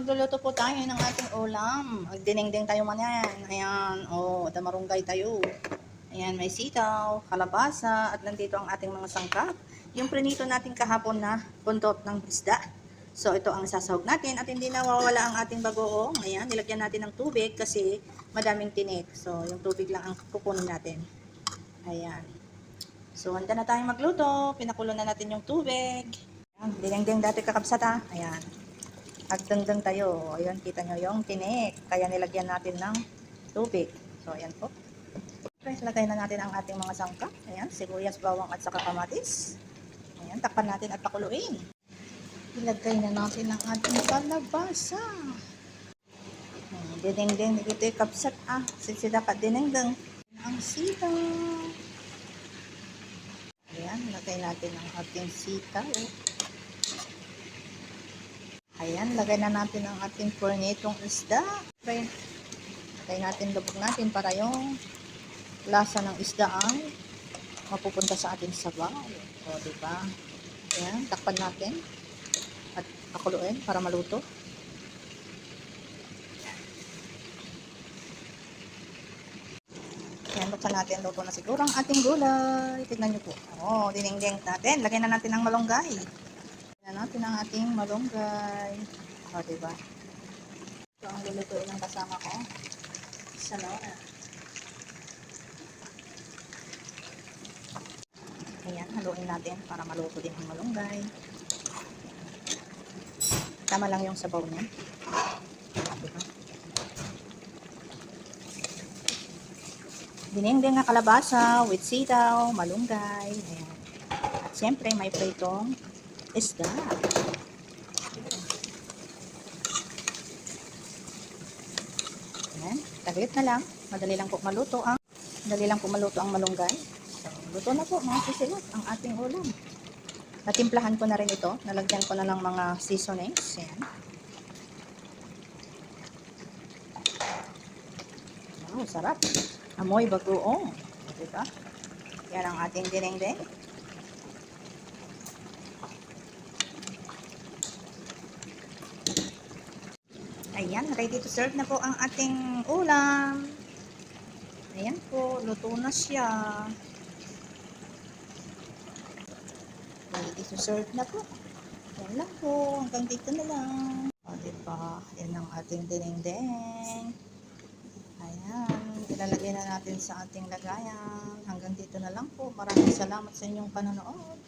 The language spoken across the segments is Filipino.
magluluto po tayo ng ating ulam. Magdinengdeng tayo man yan. Ayan, tamarunggay tayo. Ayan, may sitaw, kalabasa, at nandito ang ating mga sangkap. Yung prinito natin kahapon na buntot ng isda. So, ito ang sasahog natin at hindi nawawala ang ating bagoong. Ayan, nilagyan natin ng tubig kasi madaming tinik. So, yung tubig lang ang kukunin natin. Ayan. So, handa na tayong magluto. Pinakulo na natin yung tubig. Ayan, dinengdeng dati kakabsat ha. Ayan. At dengdeng tayo. Ayan, kita nyo yung tinik. Kaya nilagyan natin ng tubig. So, ayan po. Okay, lagay na natin ang ating mga sangkap. Ayan, sibuyas, bawang at saka kamatis. Ayan, takpan natin at pakuluin. Ilagay na natin ang ating kalabasa. Dinengdeng, ito yung kapsat ah. Sisida ka dinengdeng. Ang sitaw. Ayan, lagay natin ang ating sitaw. Ayan, lagay na natin ang ating purnitong isda. Okay. Lagay natin, lubog natin para yung lasa ng isda ang mapupunta sa ating sabaw. O, diba? Ayan, takpan natin at pakuluin para maluto. Ayan, buksan natin. Luto na siguro ang ating gulay. Tignan nyo po. O, dinengdeng natin. Lagay na natin ang malunggay. Lagyan natin ang ating malunggay. O, diba? Ito ang lulutuin ng kasama ko. Salona. Ayan, haluin natin para maluto din ang malunggay. Tama lang yung sabaw niya. Diba? Dinengdeng na kalabasa with sitaw, malunggay. Ayan. At siyempre, may pritong isda. Ayan, taglit na lang. Madali lang po maluto ang malunggay. So, luto na po mga sisilot ang ating ulam. Natimplahan ko na rin ito. Nalagyan ko na ng mga seasonings. Ayan. Wow, sarap. Amoy bagoong. Diba? Yan ang ating dinengdeng. Ayan, ready to serve na po ang ating ulam. Ayan po, luto na siya. Ready to serve na po. Yan lang po, hanggang dito na lang. O, diba? Yan ang ating dinengdeng. Ayan, ilalagay na natin sa ating lagayan. Hanggang dito na lang po. Maraming salamat sa inyong panonood.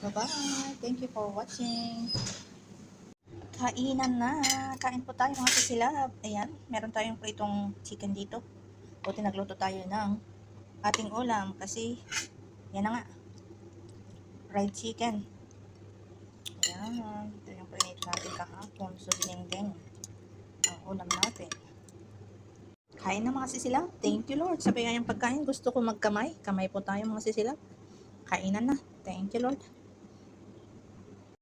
Bye-bye. Thank you for watching. Kainan na. Kain po tayo mga kasilab. Ayan, meron tayong pritong chicken dito. Buti nagluto tayo ng ating ulam kasi yan na nga. Fried chicken. Ayan, ito yung prinito natin kahapon. So, dinengdeng ang ulam natin. Kain na mga sisilab. Thank you Lord. Sabi nga yung pagkain, gusto ko magkamay. Kamay po tayo mga sisilab. Kainan na. Thank you Lord.